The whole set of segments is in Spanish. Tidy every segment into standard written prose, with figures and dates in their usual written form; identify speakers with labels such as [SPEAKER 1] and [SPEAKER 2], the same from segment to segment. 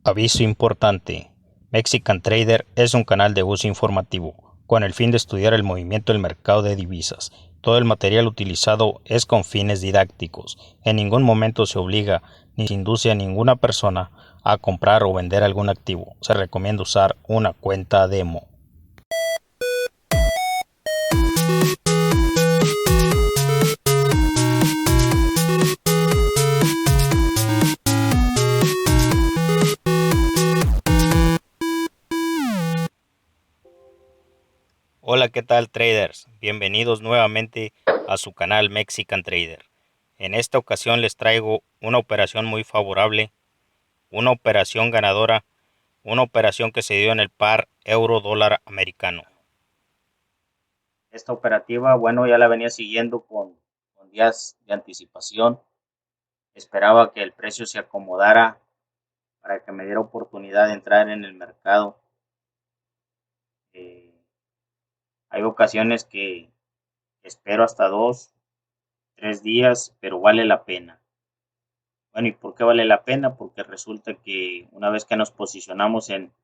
[SPEAKER 1] Aviso importante: Mexican Trader es un canal de uso informativo, con el fin de estudiar el movimiento del mercado de divisas. Todo el material utilizado es con fines didácticos. En ningún momento se obliga ni se induce a ninguna persona a comprar o vender algún activo. Se recomienda usar una cuenta demo. Hola, ¿qué tal, traders? Bienvenidos nuevamente a su canal Mexican Trader. En esta ocasión les traigo una operación muy favorable, una operación ganadora, una operación que se dio en el par euro-dólar americano. Esta operativa, bueno, ya la venía siguiendo con días de anticipación. Esperaba que el precio se acomodara para que me diera oportunidad de entrar en el mercado. Eh, Hay ocasiones que espero hasta 2, 3 días, pero vale la pena. Bueno, ¿y por qué vale la pena? Porque resulta que una vez que nos posicionamos en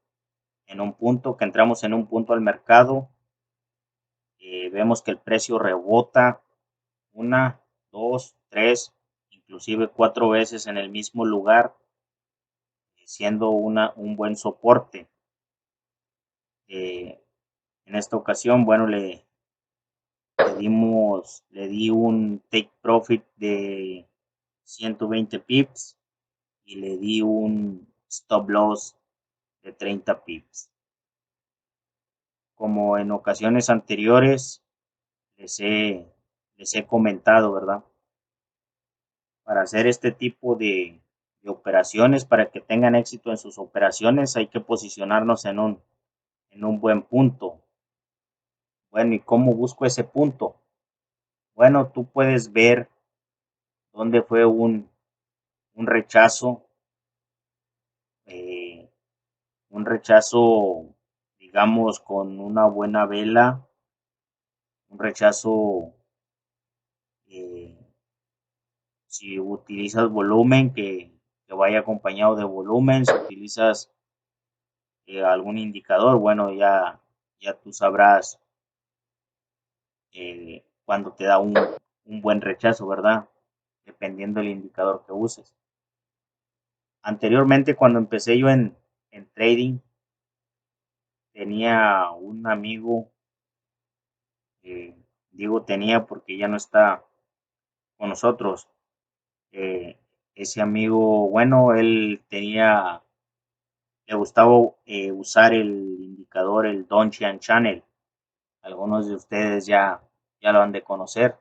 [SPEAKER 1] un punto, que entramos en un punto al mercado, vemos que el precio rebota una, dos, tres, inclusive 4 veces en el mismo lugar, siendo un buen soporte. En esta ocasión, bueno, le di un take profit de 120 pips y le di un stop loss de 30 pips. Como en ocasiones anteriores les he comentado, ¿verdad? Para hacer este tipo de operaciones, para que tengan éxito en sus operaciones, hay que posicionarnos en un buen punto. Bueno, ¿y cómo busco ese punto? Bueno, tú puedes ver dónde fue un rechazo, eh, un rechazo, digamos, con una buena vela, un rechazo, eh, si utilizas volumen, que vaya acompañado de volumen, si utilizas algún indicador, bueno, ya tú sabrás cuando te da un buen rechazo, ¿verdad? Dependiendo del indicador que uses. Anteriormente, cuando empecé yo en trading, tenía un amigo, digo tenía porque ya no está con nosotros. eh, Ese amigo, bueno, le gustaba usar el indicador, el Donchian Channel. Algunos de ustedes ya lo han de conocer.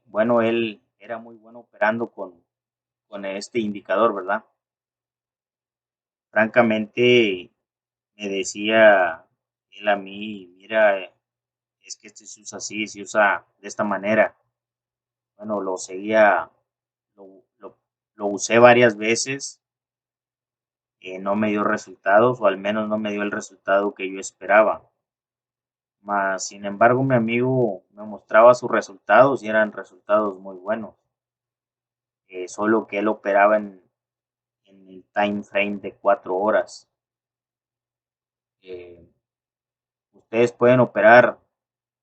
[SPEAKER 1] Bueno, él era muy bueno operando con este indicador, ¿verdad? Francamente, me decía él a mí, mira, es que este se usa así, se usa de esta manera. Bueno, lo seguía, lo, lo, lo usé varias veces, no me dio resultados, o al menos no me dio el resultado que yo esperaba. Mas, sin embargo, mi amigo me mostraba sus resultados y eran resultados muy buenos. Solo que él operaba en el time frame de 4 horas. Eh, Ustedes pueden operar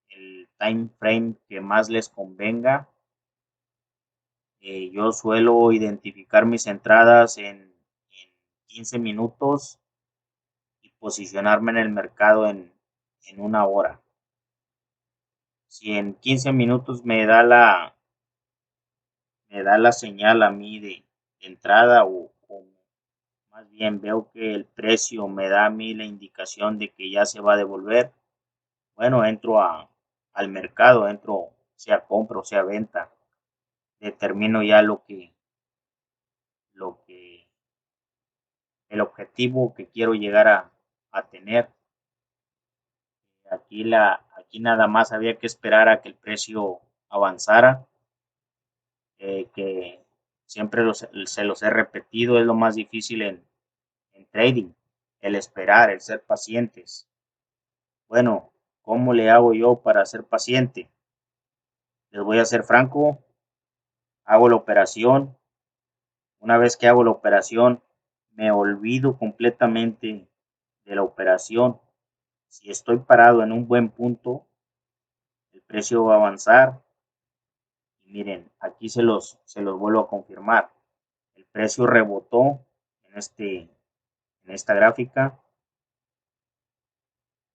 [SPEAKER 1] el time frame que más les convenga. Yo suelo identificar mis entradas en 15 minutos y posicionarme en el mercado en 1 hora. Si en 15 minutos me da la señal a mí de entrada, o más bien veo que el precio me da a mí la indicación de que ya se va a devolver, bueno, entro al mercado, entro sea compra o sea venta, determino ya lo que, el objetivo que quiero llegar a tener. Aquí nada más había que esperar a que el precio avanzara, que siempre se los he repetido, es lo más difícil en trading, el esperar, el ser pacientes. Bueno, ¿cómo le hago yo para ser paciente? Les voy a ser franco, hago la operación, Una vez que hago la operación, me olvido completamente de la operación. Si estoy parado en un buen punto, el precio va a avanzar. Y miren, aquí se los vuelvo a confirmar. El precio rebotó en, en esta gráfica.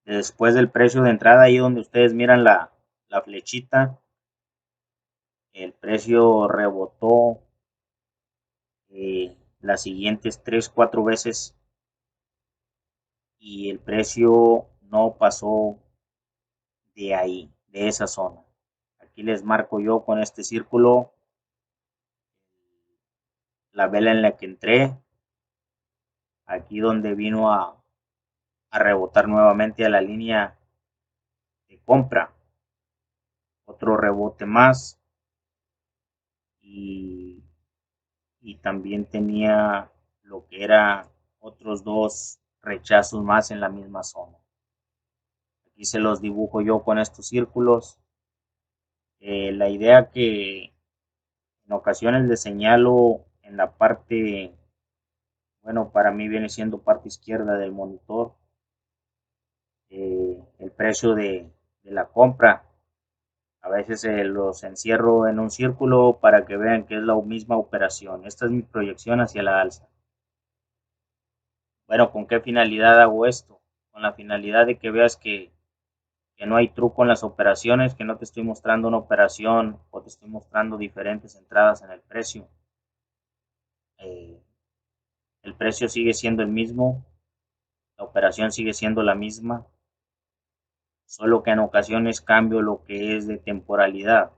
[SPEAKER 1] Después del precio de entrada, ahí donde ustedes miran la flechita, el precio rebotó las siguientes 3, 4 veces y el precio no pasó de ahí, de esa zona. Aquí les marco yo con este círculo la vela en la que entré, aquí donde vino a rebotar nuevamente a la línea de compra. Otro rebote más y, y también tenía lo que era otros 2 rechazos más en la misma zona. Aquí se los dibujo yo con estos círculos. La idea que en ocasiones les señalo en la parte, bueno, para mí viene siendo parte izquierda del monitor, el precio de la compra. A veces los encierro en un círculo para que vean que es la misma operación. Esta es mi proyección hacia la alza. Bueno, ¿con qué finalidad hago esto? Con la finalidad de que veas que no hay truco en las operaciones, que no te estoy mostrando una operación o te estoy mostrando diferentes entradas en el precio. Eh, el precio sigue siendo el mismo, la operación sigue siendo la misma, solo que en ocasiones cambio lo que es de temporalidad.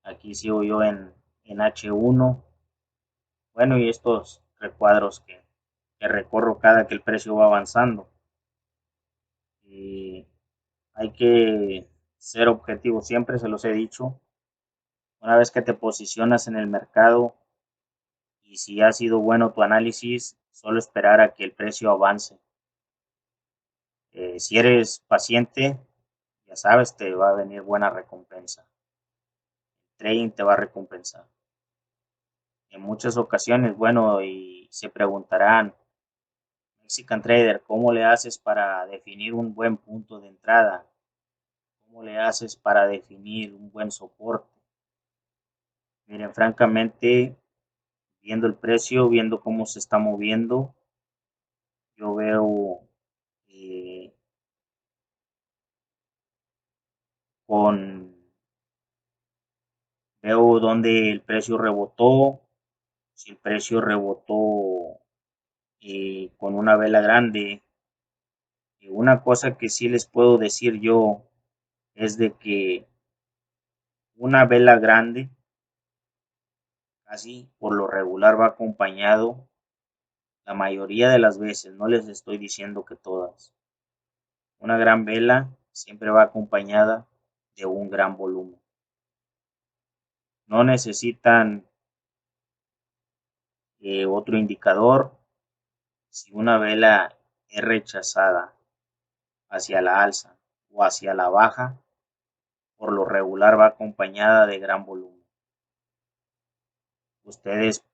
[SPEAKER 1] Aquí sigo yo en H1. Bueno, y estos recuadros que recorro cada que el precio va avanzando. Y hay que ser objetivo, siempre se los he dicho. Una vez que te posicionas en el mercado y si ha sido bueno tu análisis, solo esperar a que el precio avance. Si eres paciente, ya sabes, te va a venir buena recompensa. El trading te va a recompensar. En muchas ocasiones, bueno, y se preguntarán, Mexican Trader, ¿cómo le haces para definir un buen punto de entrada? ¿Cómo le haces para definir un buen soporte? Miren, francamente, viendo el precio, viendo cómo se está moviendo, yo veo eh, con veo dónde el precio rebotó, si el precio rebotó con una vela grande. Una cosa que sí les puedo decir yo es de que una vela grande casi por lo regular va acompañado la mayoría de las veces, no les estoy diciendo que todas. Una gran vela siempre va acompañada de un gran volumen. No necesitan otro indicador. Si una vela es rechazada hacia la alza o hacia la baja, por lo regular va acompañada de gran volumen. Ustedes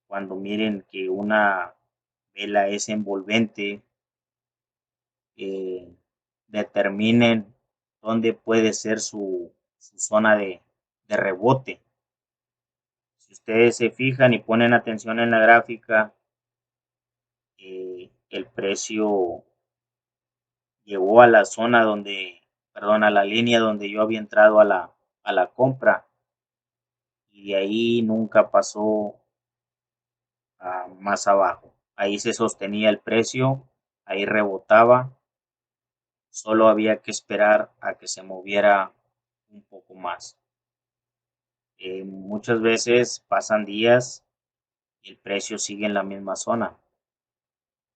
[SPEAKER 1] cuando miren que una vela es envolvente, eh, determinen dónde puede ser su zona de rebote. Si ustedes se fijan y ponen atención en la gráfica, el precio llegó a la zona donde, perdón, a la línea donde yo había entrado a la compra y de ahí nunca pasó más abajo. Ahí se sostenía el precio, ahí rebotaba, solo había que esperar a que se moviera un poco más. Muchas veces pasan días y el precio sigue en la misma zona.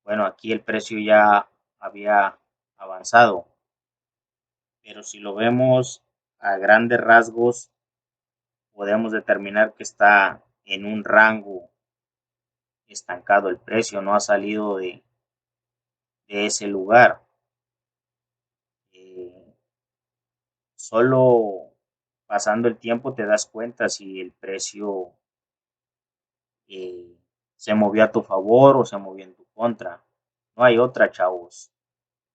[SPEAKER 1] Bueno, aquí el precio ya había avanzado, pero si lo vemos a grandes rasgos, podemos determinar que está en un rango estancado el precio, no ha salido de ese lugar. Eh, Solo pasando el tiempo te das cuenta si el precio eh, se movió a tu favor o se movió en tu contra. No hay otra, chavos.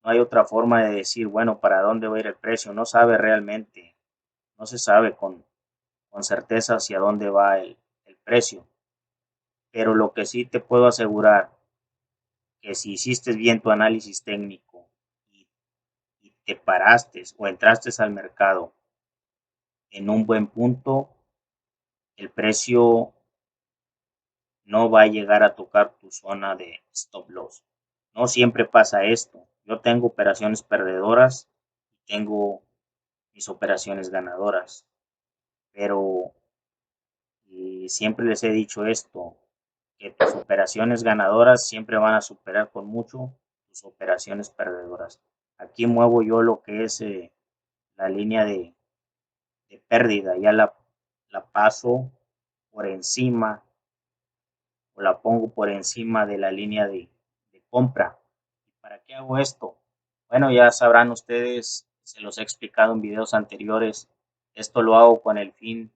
[SPEAKER 1] No hay otra forma de decir, bueno, para dónde va a ir el precio. No sabe realmente, no se sabe con certeza hacia dónde va el precio. Pero lo que sí te puedo asegurar, que si hiciste bien tu análisis técnico y, y te paraste o entraste al mercado en un buen punto, el precio no va a llegar a tocar tu zona de stop loss. No siempre pasa esto. Yo tengo operaciones perdedoras y tengo mis operaciones ganadoras, pero siempre les he dicho esto, que tus operaciones ganadoras siempre van a superar con mucho tus operaciones perdedoras. Aquí muevo yo lo que es la línea de pérdida, ya la paso por encima o la pongo por encima de la línea de compra. ¿Y para qué hago esto? Bueno, ya sabrán ustedes, se los he explicado en videos anteriores, esto lo hago con el fin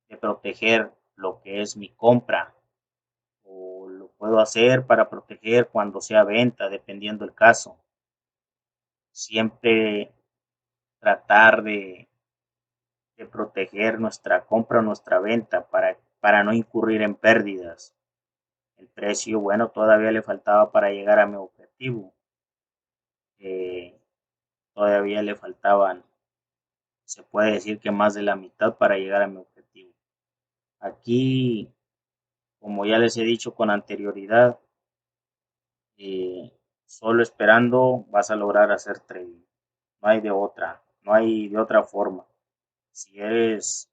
[SPEAKER 1] de proteger lo que es mi compra, o lo puedo hacer para proteger cuando sea venta, dependiendo el caso. Siempre tratar de proteger nuestra compra o nuestra venta para no incurrir en pérdidas. El precio, bueno, todavía le faltaba para llegar a mi objetivo. Eh, Todavía le faltaban, se puede decir que más de la mitad para llegar a mi objetivo. Aquí, como ya les he dicho con anterioridad, eh, solo esperando vas a lograr hacer trading. No hay de otra, no hay de otra forma. Si eres,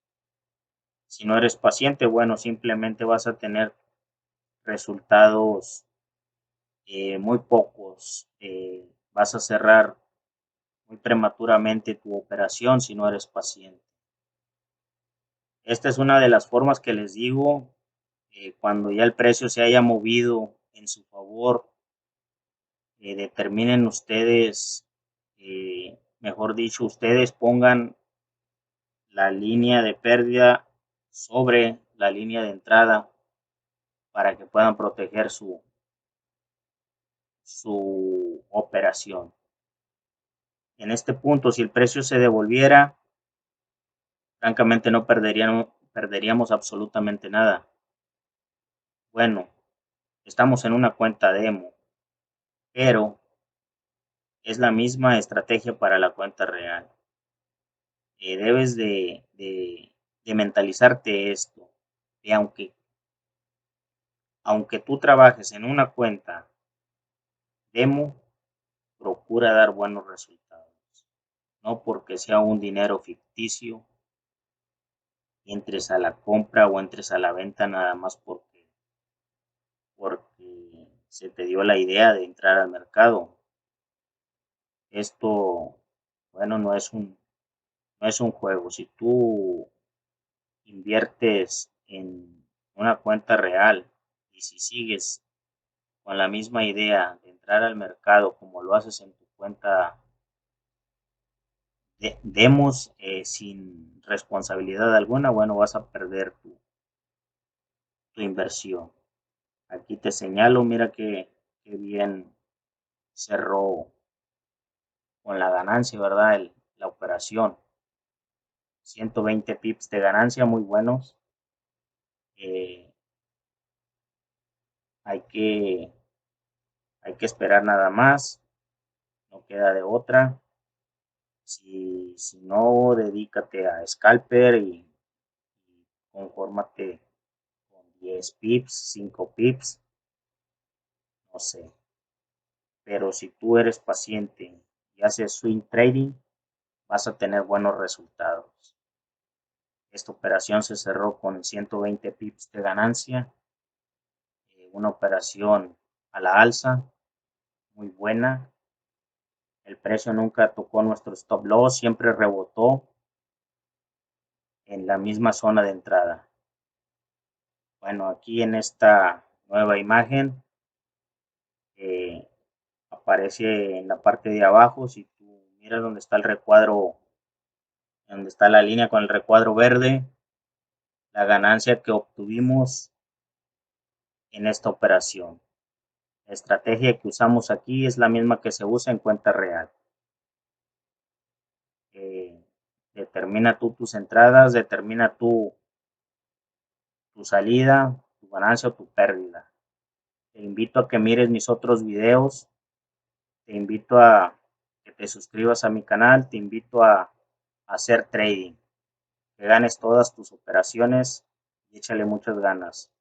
[SPEAKER 1] si no eres paciente, bueno, simplemente vas a tener resultados muy pocos. Vas a cerrar muy prematuramente tu operación si no eres paciente. Esta es una de las formas que les digo, cuando ya el precio se haya movido en su favor, determinen ustedes, mejor dicho, ustedes pongan la línea de pérdida sobre la línea de entrada para que puedan proteger su operación. En este punto, si el precio se devolviera, francamente no perderíamos absolutamente nada. Bueno, estamos en una cuenta demo, pero es la misma estrategia para la cuenta real. Debes de mentalizarte esto, y aunque tú trabajes en una cuenta demo, procura dar buenos resultados. No porque sea un dinero ficticio, entres a la compra o entres a la venta nada más porque se te dio la idea de entrar al mercado. Esto, bueno, no es un juego. Si tú inviertes en una cuenta real y si sigues con la misma idea de entrar al mercado como lo haces en tu cuenta de demos, sin responsabilidad alguna, bueno, vas a perder tu inversión. Aquí te señalo, mira que bien cerró con la ganancia, ¿verdad? La operación. 120 pips de ganancia, muy buenos. Eh, hay que, hay que esperar nada más, no queda de otra. Si no, dedícate a scalper y confórmate con 10 pips, 5 pips, no sé. Pero si tú eres paciente y haces swing trading, vas a tener buenos resultados. Esta operación se cerró con 120 pips de ganancia, una operación a la alza, muy buena. El precio nunca tocó nuestro stop loss, siempre rebotó en la misma zona de entrada. Bueno, aquí en esta nueva imagen eh, aparece en la parte de abajo. Si tú miras donde está el recuadro, donde está la línea con el recuadro verde, la ganancia que obtuvimos en esta operación. La estrategia que usamos aquí es la misma que se usa en cuenta real. Determina tú tus entradas, determina tú tu salida, tu ganancia o tu pérdida. Te invito a que mires mis otros videos, te invito a que te suscribas a mi canal, te invito a hacer trading, que ganes todas tus operaciones y échale muchas ganas.